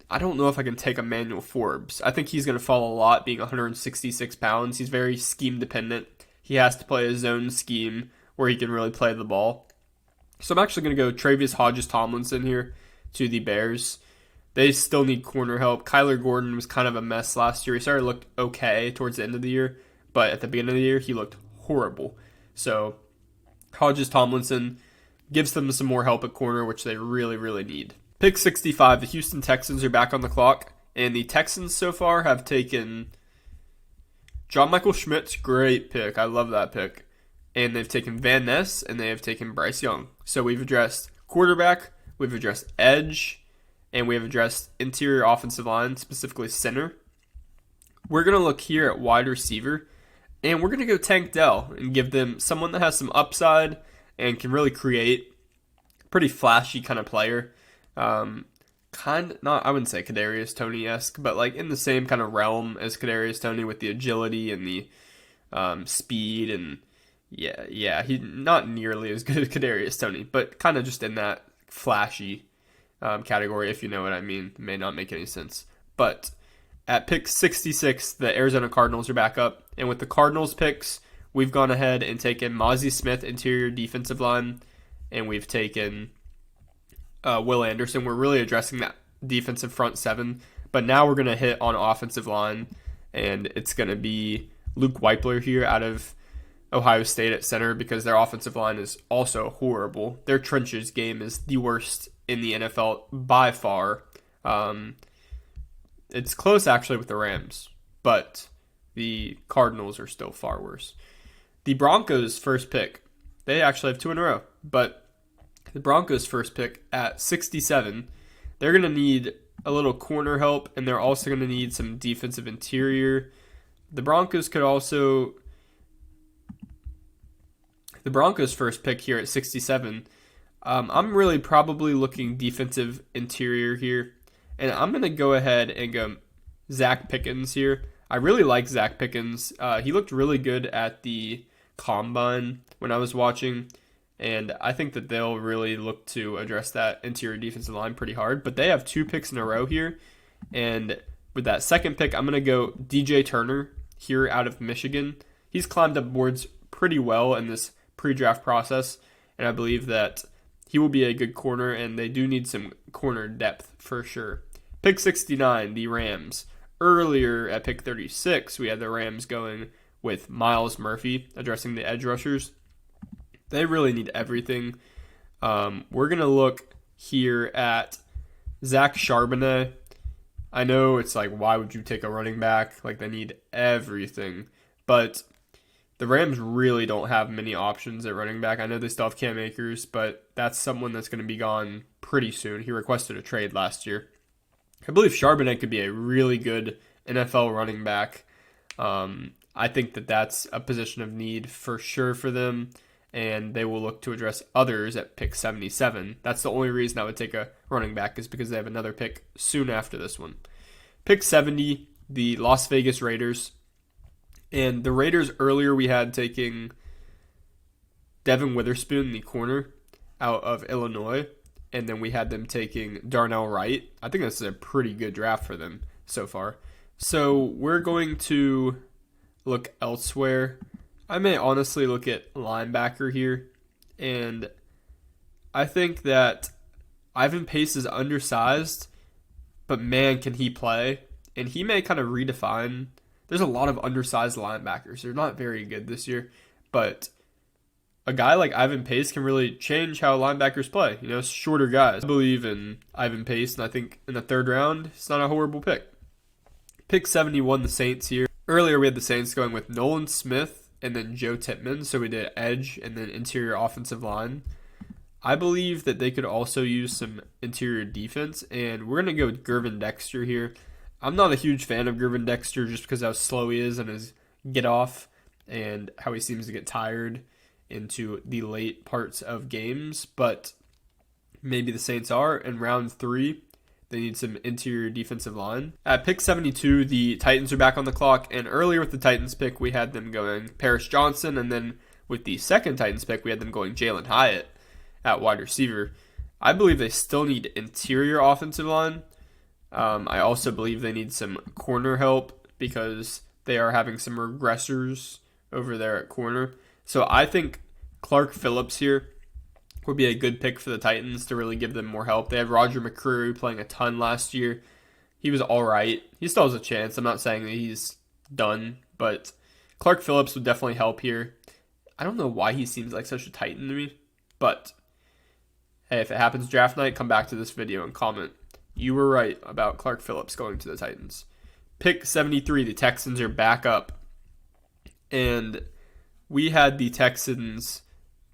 I don't know if I can take Emmanuel Forbes. I think he's going to fall a lot, being 166 pounds. He's very scheme dependent. He has to play a zone scheme where he can really play the ball. So I'm actually going to go Travius Hodges-Tomlinson here to the Bears. They still need corner help. Kyler Gordon was kind of a mess last year. He started to look okay towards the end of the year, but at the beginning of the year, he looked horrible. So Hodges-Tomlinson gives them some more help at corner, which they really need. Pick 65, the Houston Texans are back on the clock, and the Texans so far have taken John Michael Schmidt's great pick. I love that pick. And they've taken Van Ness, and they have taken Bryce Young. So we've addressed quarterback, we've addressed edge, and we have addressed interior offensive line, specifically center. We're going to look here at wide receiver, and we're going to go Tank Dell and give them someone that has some upside and can really create. Pretty flashy kind of player. I wouldn't say Kadarius Toney-esque, but like in the same kind of realm as Kadarius Toney with the agility and the speed, and he's not nearly as good as Kadarius Toney, but kind of just in that flashy category, if you know what I mean. It may not make any sense. But at pick 66, the Arizona Cardinals are back up. And with the Cardinals picks, we've gone ahead and taken Mozzie Smith, interior defensive line, and we've taken Will Anderson. We're really addressing that defensive front seven. But now we're going to hit on offensive line, and it's going to be Luke Weipler here out of Ohio State at center, because their offensive line is also horrible. Their trenches game is the worst in the NFL by far. It's close actually with the Rams, but the Cardinals are still far worse. The Broncos' first pick, they actually have 2 in a row, but the Broncos' first pick at 67, they're going to need a little corner help, and they're also going to need some defensive interior. The Broncos' first pick here at 67, I'm really probably looking defensive interior here, and I'm going to go ahead and go Zach Pickens here. I really like Zach Pickens. He looked really good at the Combine when I was watching, and I think that they'll really look to address that interior defensive line pretty hard. But they have 2 picks in a row here, and with that second pick, I'm going to go DJ Turner here out of Michigan. He's climbed up boards pretty well in this pre-draft process, and I believe that he will be a good corner, and they do need some corner depth for sure. Pick 69, the Rams. Earlier at pick 36, we had the Rams going with Myles Murphy, addressing the edge rushers. They really need everything. We're going to look here at Zach Charbonnet. I know it's like, why would you take a running back? Like, they need everything. But the Rams really don't have many options at running back. I know they still have Cam Akers, but that's someone that's going to be gone pretty soon. He requested a trade last year. I believe Charbonnet could be a really good NFL running back. I think that that's a position of need for sure for them, and they will look to address others at pick 77. That's the only reason I would take a running back, is because they have another pick soon after this one. Pick 70, the Las Vegas Raiders. And the Raiders earlier we had taking Devin Witherspoon, the corner, out of Illinois. And then we had them taking Darnell Wright. I think this is a pretty good draft for them so far. So we're going to look elsewhere. I may honestly look at linebacker here. And I think that Ivan Pace is undersized, but man, can he play. And he may kind of redefine. There's a lot of undersized linebackers. They're not very good this year, but a guy like Ivan Pace can really change how linebackers play. You know, shorter guys. I believe in Ivan Pace, and I think in the 3rd round, it's not a horrible pick. Pick 71, the Saints here. Earlier, we had the Saints going with Nolan Smith, and then Joe Tippmann. So we did edge and then interior offensive line. I believe that they could also use some interior defense, and we're going to go with Gervin Dexter here. I'm not a huge fan of Gervin Dexter just because how slow he is and his get off and how he seems to get tired into the late parts of games, but maybe the Saints are. In round 3, they need some interior defensive line. At pick 72, the Titans are back on the clock, and earlier with the Titans pick, we had them going Paris Johnson, and then with the second Titans pick, we had them going Jalen Hyatt at wide receiver. I believe they still need interior offensive line. I also believe they need some corner help because they are having some regressors over there at corner. So I think Clark Phillips here would be a good pick for the Titans to really give them more help. They had Roger McCreary playing a ton last year. He was all right. He still has a chance. I'm not saying that he's done, but Clark Phillips would definitely help here. I don't know why he seems like such a Titan to me, but hey, if it happens draft night, come back to this video and comment. You were right about Clark Phillips going to the Titans. Pick 73, the Texans are back up. And we had the Texans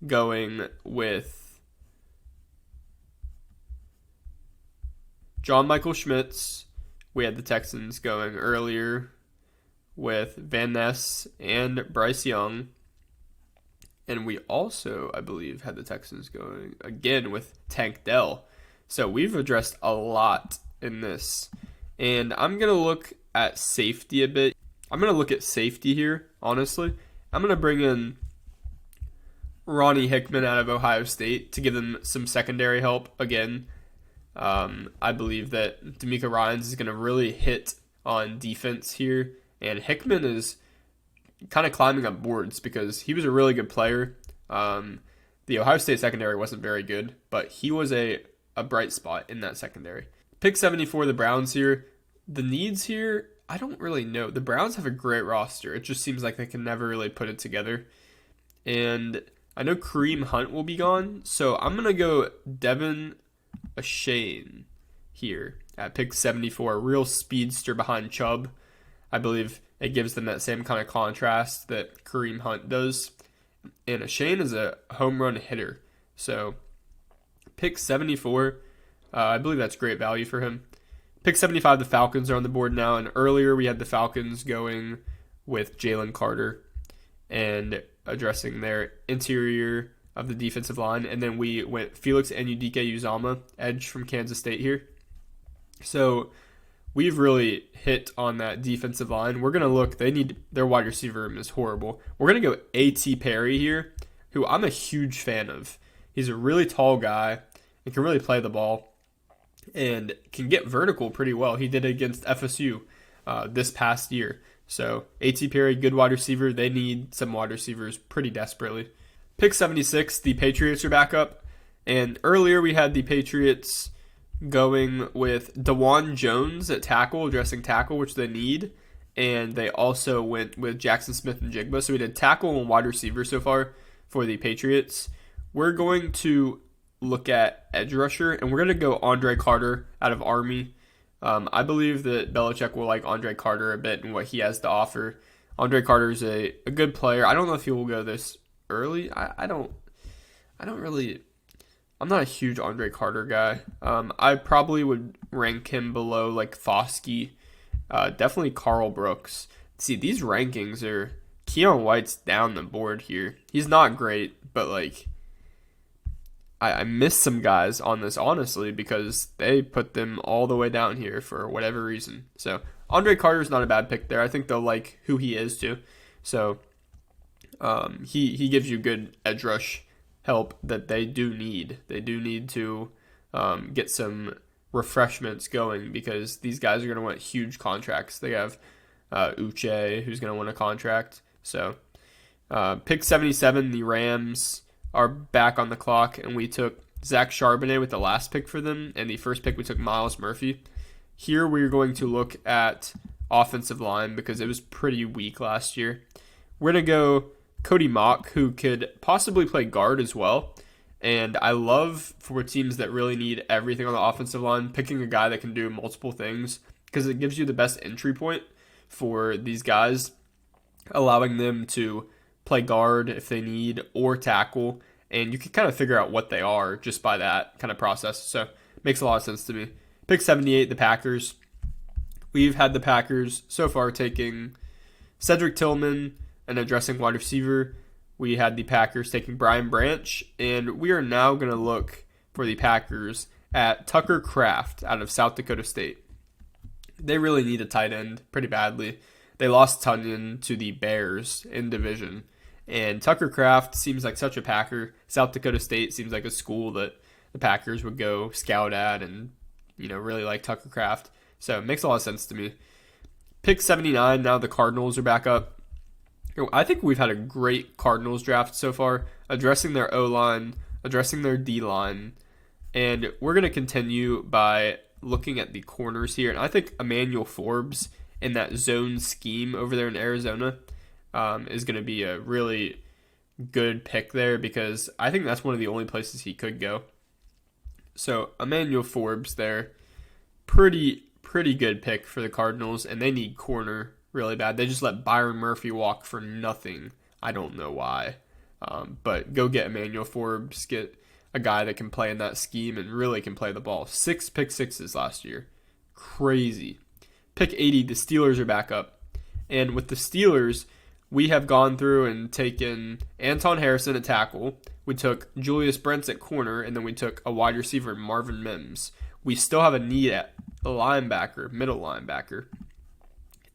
going with John Michael Schmitz. We had the Texans going earlier with Van Ness and Bryce Young. And we also, I believe, had the Texans going again with Tank Dell. So we've addressed a lot in this. And I'm going to look at safety a bit. I'm going to look at safety here, honestly. I'm going to bring in Ronnie Hickman out of Ohio State to give them some secondary help again. I believe that D'Amico Ryans is going to really hit on defense here. And Hickman is kind of climbing up boards because he was a really good player. The Ohio State secondary wasn't very good, but he was a bright spot in that secondary. Pick 74, the Browns here. The needs here, I don't really know. The Browns have a great roster. It just seems like they can never really put it together. And I know Kareem Hunt will be gone, so I'm going to go Devin Achane here at pick 74. A real speedster behind Chubb. I believe it gives them that same kind of contrast that Kareem Hunt does. And Achane is a home run hitter. So pick 74, I believe that's great value for him. Pick 75, the Falcons are on the board now. And earlier we had the Falcons going with Jalen Carter and addressing their interior of the defensive line. And then we went Felix Anudike-Uzomah, edge from Kansas State here. So we've really hit on that defensive line. We're going to look, their wide receiver room is horrible. We're going to go A.T. Perry here, who I'm a huge fan of. He's a really tall guy and can really play the ball and can get vertical pretty well. He did it against FSU this past year. So A.T. Perry, good wide receiver. They need some wide receivers pretty desperately. Pick 76, the Patriots are back up. And earlier we had the Patriots going with DeJuan Jones at tackle, addressing tackle, which they need. And they also went with Jackson Smith and Jigba. So we did tackle and wide receiver so far for the Patriots. We're going to look at edge rusher, and we're going to go Andre Carter out of Army. I believe that Belichick will like Andre Carter a bit and what he has to offer. Andre Carter is a good player. I don't know if he will go this early. I'm not a huge Andre Carter guy. I probably would rank him below like Foskey. Definitely Carl Brooks. See, these rankings are Keon White's down the board here. He's not great, but like I miss some guys on this, honestly, because they put them all the way down here for whatever reason. So Andre Carter's not a bad pick there. I think they'll like who he is too. So he gives you good edge rush help that they do need. They do need to get some refreshments going because these guys are going to want huge contracts. They have Uche, who's going to want a contract. So pick 77, the Rams are back on the clock, and we took Zach Charbonnet with the last pick for them, and the first pick we took Myles Murphy. Here we're going to look at offensive line because it was pretty weak last year. We're going to go Cody Mock, who could possibly play guard as well, and I love for teams that really need everything on the offensive line, picking a guy that can do multiple things because it gives you the best entry point for these guys, allowing them to play guard if they need, or tackle. And you can kind of figure out what they are just by that kind of process. So makes a lot of sense to me. Pick 78, the Packers. We've had the Packers so far taking Cedric Tillman and addressing wide receiver. We had the Packers taking Brian Branch, and we are now going to look for the Packers at Tucker Kraft out of South Dakota State. They really need a tight end pretty badly. They lost Tunyon to the Bears in division, and Tucker Kraft seems like such a Packer. South Dakota State seems like a school that the Packers would go scout at and, really like Tucker Kraft. So it makes a lot of sense to me. Pick 79, now the Cardinals are back up. I think we've had a great Cardinals draft so far, addressing their O-line, addressing their D-line, and we're going to continue by looking at the corners here. And I think Emmanuel Forbes in that zone scheme over there in Arizona is going to be a really good pick there, because I think that's one of the only places he could go. So Emmanuel Forbes there, pretty good pick for the Cardinals, and they need corner really bad. They just let Byron Murphy walk for nothing. I don't know why. But go get Emmanuel Forbes, get a guy that can play in that scheme and really can play the ball. 6 pick sixes last year. Crazy. Pick 80, the Steelers are back up. And with the Steelers, we have gone through and taken Anton Harrison at tackle. We took Julius Brents at corner, and then we took a wide receiver, Marvin Mims. We still have a need at a linebacker, middle linebacker.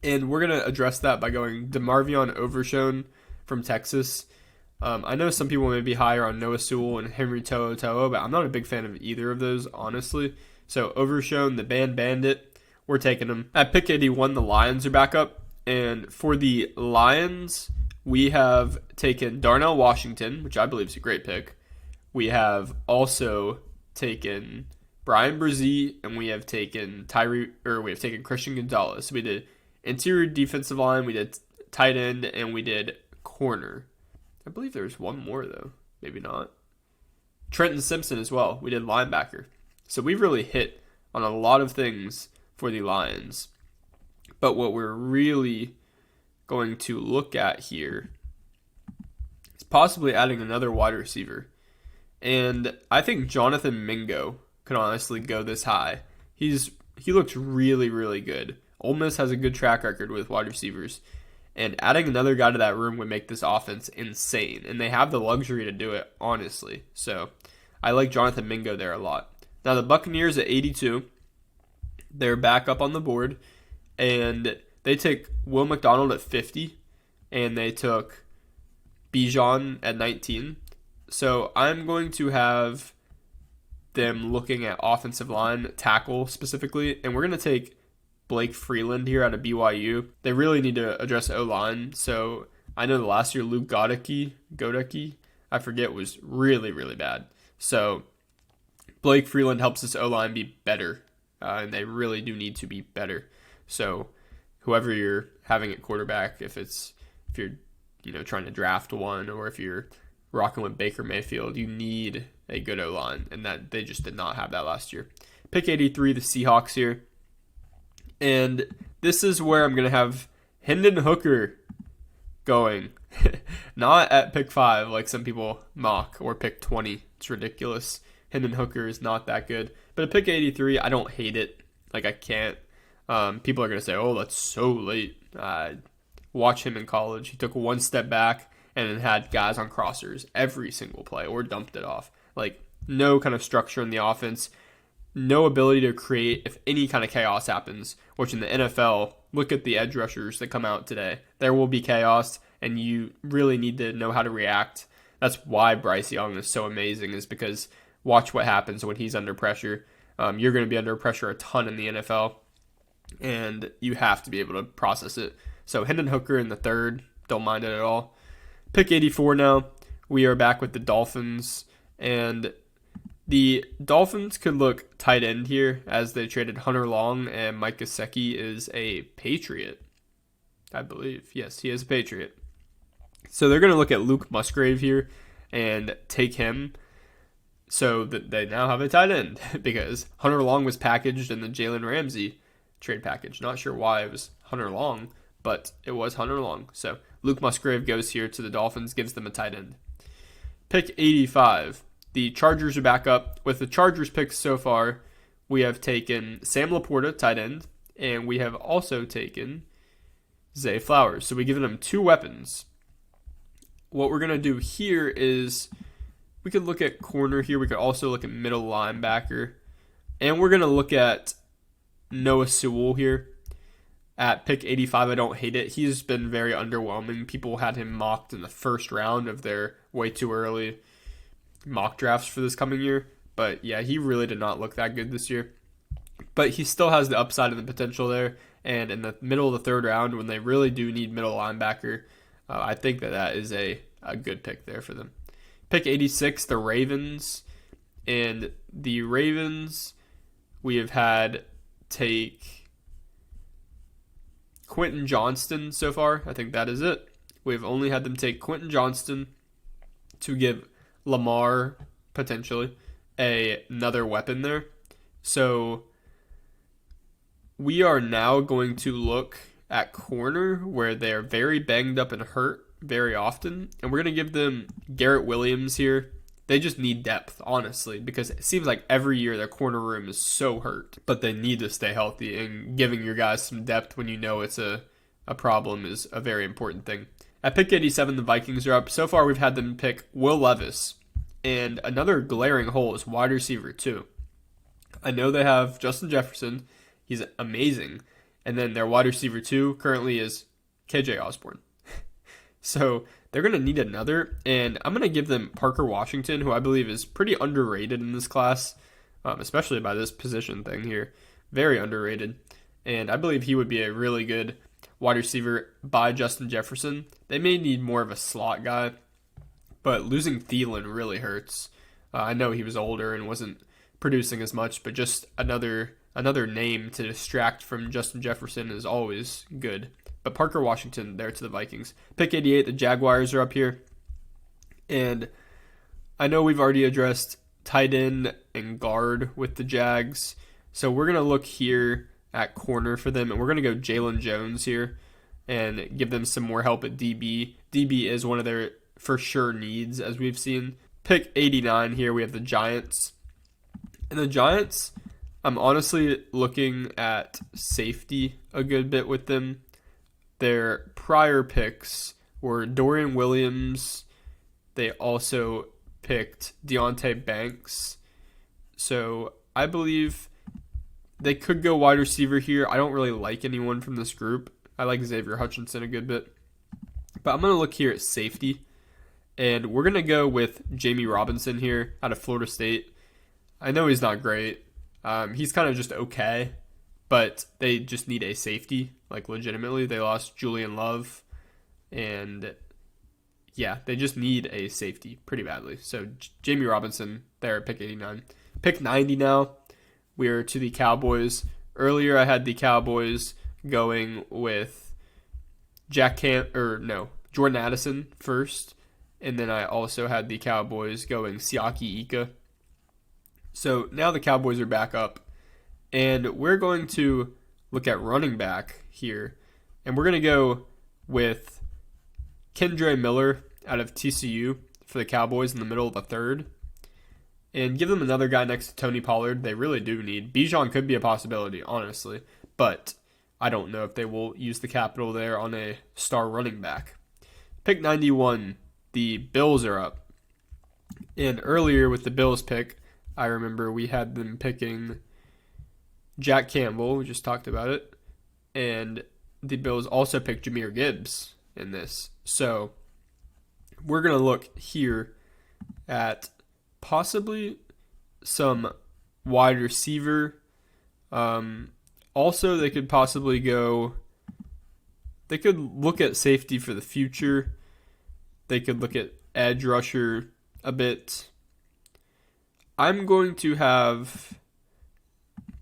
And we're going to address that by going DeMarvion Overshown from Texas. I know some people may be higher on Noah Sewell and Henry To'oTo'o, but I'm not a big fan of either of those, honestly. So Overshown, the Band Bandit, we're taking him. At pick 81, the Lions are back up. And for the Lions, we have taken Darnell Washington, which I believe is a great pick. We have also taken Brian Brzee, and we have taken Christian Gonzalez. So we did interior defensive line, we did tight end, and we did corner. I believe there's one more, though. Maybe not. Trenton Simpson as well. We did linebacker. So we've really hit on a lot of things for the Lions. But what we're really going to look at here is possibly adding another wide receiver. And I think Jonathan Mingo could honestly go this high. He looks really, really good. Ole Miss has a good track record with wide receivers, and adding another guy to that room would make this offense insane, and they have the luxury to do it, honestly. So I like Jonathan Mingo there a lot. Now the Buccaneers at 82, they're back up on the board, and they take Will McDonald at 50, and they took Bijan at 19. So I'm going to have them looking at offensive line, tackle specifically, and we're going to take Blake Freeland here out of BYU. They really need to address O-line. So I know the last year Luke Godecki, I forget, was really, really bad. So Blake Freeland helps this O-line be better, and they really do need to be better. So whoever you're having at quarterback, if you're trying to draft one, or if you're rocking with Baker Mayfield, you need a good O-line, and that they just did not have that last year. Pick 83, the Seahawks here. And this is where I'm going to have Hendon Hooker going. Not at pick 5 like some people mock, or pick 20. It's ridiculous. Hendon Hooker is not that good. But at pick 83, I don't hate it. Like, I can't. People are going to say, oh, that's so late. Watch him in college. He took one step back and then had guys on crossers every single play, or dumped it off. Like, no kind of structure in the offense. No ability to create if any kind of chaos happens, which in the NFL, look at the edge rushers that come out today. There will be chaos, and you really need to know how to react. That's why Bryce Young is so amazing, is because watch what happens when he's under pressure. You're going to be under pressure a ton in the NFL, and you have to be able to process it. So Hendon Hooker in the third, don't mind it at all. Pick 84 now. We are back with the Dolphins, and the Dolphins could look tight end here, as they traded Hunter Long, and Mike Gesicki is a Patriot, I believe. Yes, he is a Patriot. So they're going to look at Luke Musgrave here and take him, so that they now have a tight end, because Hunter Long was packaged in the Jalen Ramsey trade package. Not sure why it was Hunter Long, but it was Hunter Long. So Luke Musgrave goes here to the Dolphins, gives them a tight end. Pick 85. The Chargers are back up. With the Chargers picks so far, we have taken Sam Laporta, tight end, and we have also taken Zay Flowers. So we've given them 2 weapons. What we're going to do here is we could look at corner here. We could also look at middle linebacker. And we're going to look at Noah Sewell here at pick 85. I don't hate it. He's been very underwhelming. People had him mocked in the first round of their way too early mock drafts for this coming year. But yeah, he really did not look that good this year. But he still has the upside and the potential there. And in the middle of the third round, when they really do need middle linebacker, I think that is a good pick there for them. Pick 86, the Ravens. And the Ravens, we have had take Quentin Johnston so far. I think that is it. We've only had them take Quentin Johnston to give Lamar, potentially, another weapon there. So we are now going to look at corner where they're very banged up and hurt very often. And we're going to give them Garrett Williams here. They just need depth, honestly, because it seems like every year their corner room is so hurt. But they need to stay healthy, and giving your guys some depth when you know it's a problem is a very important thing. At pick 87, the Vikings are up. So far, we've had them pick Will Levis. And another glaring hole is wide receiver, too. I know they have Justin Jefferson. He's amazing. And then their wide receiver, 2, currently is KJ Osborne. So they're going to need another. And I'm going to give them Parker Washington, who I believe is pretty underrated in this class, especially by this position thing here. Very underrated. And I believe he would be a really good wide receiver by Justin Jefferson. They may need more of a slot guy, but losing Thielen really hurts. I know he was older and wasn't producing as much, but just another name to distract from Justin Jefferson is always good. But Parker Washington there to the Vikings. Pick 88, the Jaguars are up here. And I know we've already addressed tight end and guard with the Jags. So we're going to look here at corner for them, and we're going to go Jalen Jones here and give them some more help at DB. DB is one of their for sure needs, as we've seen. Pick 89 here, we have the Giants. And the Giants, I'm honestly looking at safety a good bit with them. Their prior picks were Dorian Williams. They also picked Deonte Banks. So I believe they could go wide receiver here. I don't really like anyone from this group. I like Xavier Hutchinson a good bit. But I'm going to look here at safety. And we're going to go with Jamie Robinson here out of Florida State. I know he's not great. He's kind of just okay. But they just need a safety. Like, legitimately. They lost Julian Love. And yeah, they just need a safety pretty badly. So Jamie Robinson there at pick 89. Pick 90 now. We're to the Cowboys. Earlier I had the Cowboys going with Jordan Addison first. And then I also had the Cowboys going Siaki Ika. So now the Cowboys are back up. And we're going to look at running back here. And we're going to go with Kendre Miller out of TCU for the Cowboys in the middle of the third. And give them another guy next to Tony Pollard. They really do need. Bijan could be a possibility, honestly. But I don't know if they will use the capital there on a star running back. Pick 91, the Bills are up. And earlier with the Bills pick, I remember we had them picking Jack Campbell. We just talked about it. And the Bills also picked Jahmyr Gibbs in this. So we're going to look here at possibly some wide receiver. Also, they could possibly they could look at safety for the future. They could look at edge rusher a bit. I'm going to have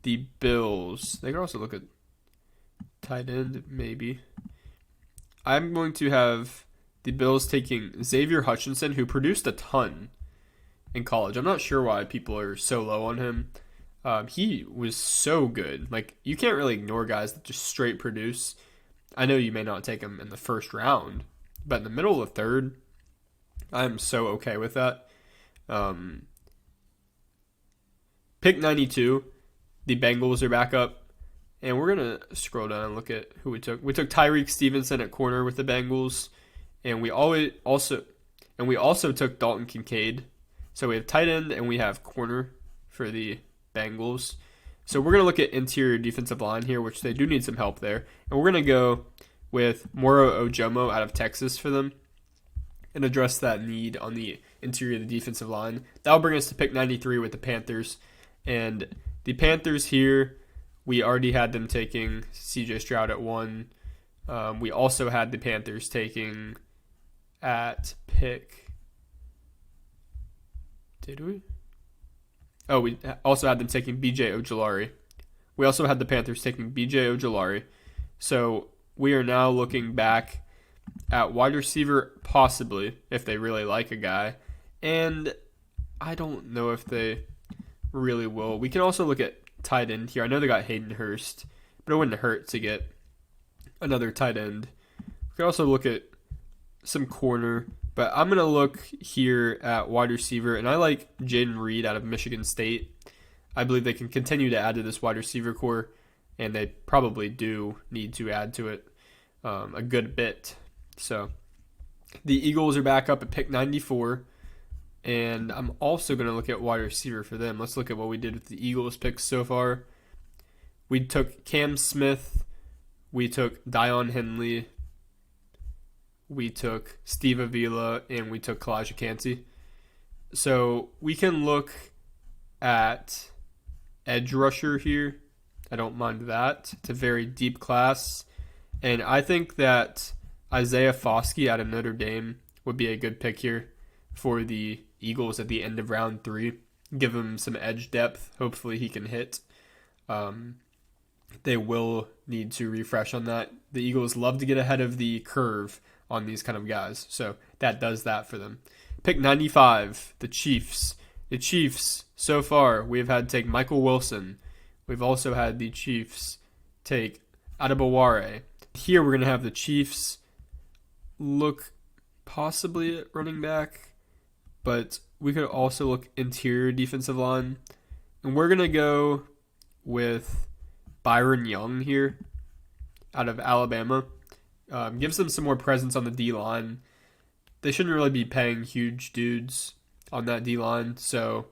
the Bills. They could also look at tight end, maybe. I'm going to have the Bills taking Xavier Hutchinson, who produced a ton in college. I'm not sure why people are so low on him. He was so good. Like, you can't really ignore guys that just straight produce. I know you may not take him in the first round, but in the middle of the third, I'm so okay with that. Pick 92, the Bengals are back up. And we're going to scroll down and look at who we took. We took Tyreek Stevenson at corner with the Bengals. And we also took Dalton Kincaid. So we have tight end and we have corner for the Bengals. So we're going to look at interior defensive line here, which they do need some help there. And we're going to go with Moro Ojomo out of Texas for them and address that need on the interior of the defensive line. That'll bring us to pick 93 with the Panthers. And the Panthers here, we already had them taking CJ Stroud at 1. We also had the Panthers taking at pick. Did we? Oh, we also had them taking BJ Ojulari. We also had the Panthers taking BJ Ojulari. So we are now looking back at wide receiver, possibly, if they really like a guy. And I don't know if they really will. We can also look at tight end here. I know they got Hayden Hurst, but it wouldn't hurt to get another tight end. We can also look at some corner, but I'm going to look here at wide receiver, and I like Jaden Reed out of Michigan State. I believe they can continue to add to this wide receiver core, and they probably do need to add to it a good bit. So the Eagles are back up at pick 94. And I'm also going to look at wide receiver for them. Let's look at what we did with the Eagles picks so far. We took Cam Smith. We took Dion Henley. We took Steve Avila. And we took Kalijah Kancey. So we can look at edge rusher here. I don't mind that. It's a very deep class. And I think that Isaiah Foskey out of Notre Dame would be a good pick here for the Eagles at the end of round 3. Give him some edge depth. Hopefully he can hit. They will need to refresh on that. The Eagles love to get ahead of the curve on these kind of guys. So that does that for them. Pick 95, the Chiefs. The Chiefs, so far, we've had take Michael Wilson. We've also had the Chiefs take Adebaware. Here we're going to have the Chiefs look possibly at running back, but we could also look interior defensive line. And we're going to go with Byron Young here out of Alabama. Gives them some more presence on the D-line. They shouldn't really be paying huge dudes on that D-line, so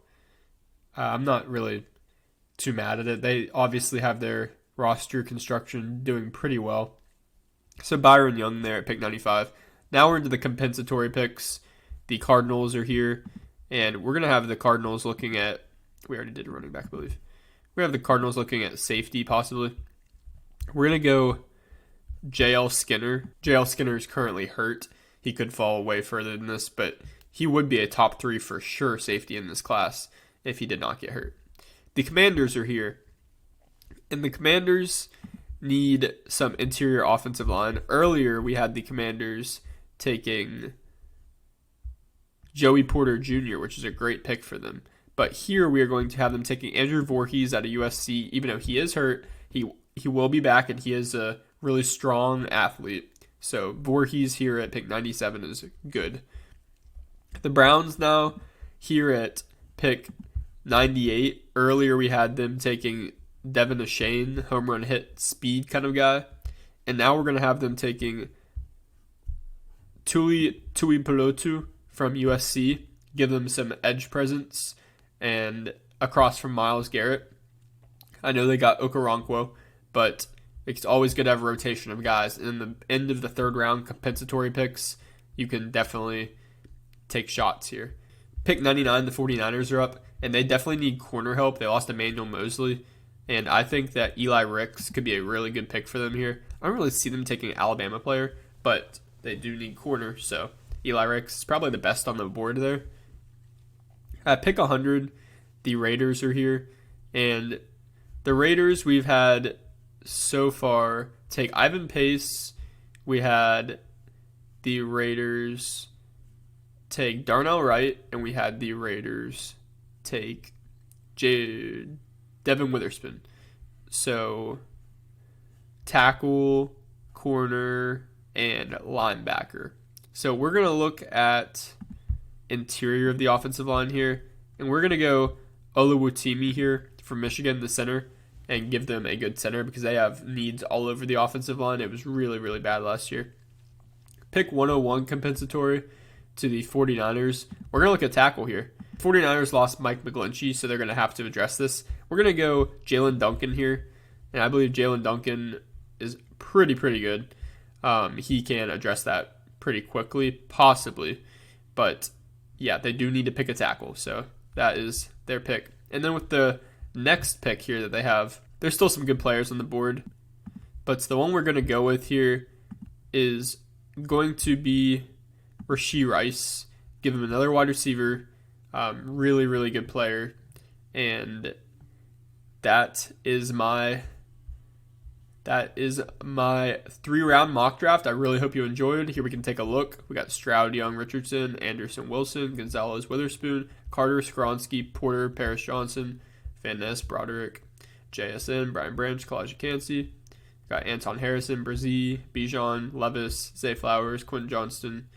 I'm not really too mad at it. They obviously have their roster construction doing pretty well. So Byron Young there at pick 95. Now we're into the compensatory picks. The Cardinals are here, and we're going to have the Cardinals looking at, we already did running back, I believe. We have the Cardinals looking at safety, possibly. We're going to go J.L. Skinner. J.L. Skinner is currently hurt. He could fall way further than this, but he would be a top 3 for sure safety in this class if he did not get hurt. The Commanders are here, and the Commanders need some interior offensive line. Earlier, we had the Commanders taking Joey Porter Jr., which is a great pick for them. But here we are going to have them taking Andrew Voorhees out of USC. Even though he is hurt, he will be back, and he is a really strong athlete. So Voorhees here at pick 97 is good. The Browns now here at pick 98. Earlier we had them taking Devin Achane, home run hit speed kind of guy. And now we're going to have them taking Tui Pelotu from USC. Give them some edge presence. And across from Myles Garrett. I know they got Okoronkwo, but it's always good to have a rotation of guys. And in the end of the third round, compensatory picks, you can definitely take shots here. Pick 99, the 49ers are up, and they definitely need corner help. They lost Emmanuel Mosley, and I think that Eli Ricks could be a really good pick for them here. I don't really see them taking an Alabama player, but they do need corner, so Eli Ricks is probably the best on the board there. At pick 100, the Raiders are here, and the Raiders we've had so far take Ivan Pace. We had the Raiders take Darnell Wright, and we had the Raiders take Devin Witherspoon. So tackle, corner, and linebacker. So we're going to look at interior of the offensive line here, and we're going to go Oluwatimi here from Michigan, the center, and give them a good center because they have needs all over the offensive line. It was really, really bad last year. Pick 101 compensatory to the 49ers. We're going to look at tackle here. 49ers lost Mike McGlinchey, so they're going to have to address this. We're going to go Jalen Duncan here, and I believe Jalen Duncan is pretty good. He can address that pretty quickly, possibly. But, yeah, they do need to pick a tackle, so that is their pick. And then with the next pick here that they have, there's still some good players on the board, but the one we're going to go with here is going to be Rashee Rice. Give him another wide receiver, really good player, and that is my 3-round mock draft. I really hope you enjoyed. Here we can take a look. We got Stroud, Young, Richardson, Anderson, Wilson, Gonzalez, Witherspoon, Carter, Skronsky, Porter, Paris Johnson, Van Ness, Broderick, JSN, Brian Branch, Kalijah Cansey. Got Anton Harrison, Brzee, Bijan, Levis, Zay Flowers, Quentin Johnston,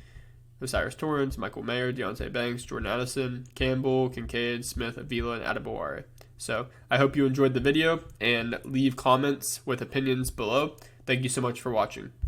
Osiris Torrance, Michael Mayer, Deontay Banks, Jordan Addison, Campbell, Kincaid, Smith, Avila, and Adebaware. So I hope you enjoyed the video and leave comments with opinions below. Thank you so much for watching.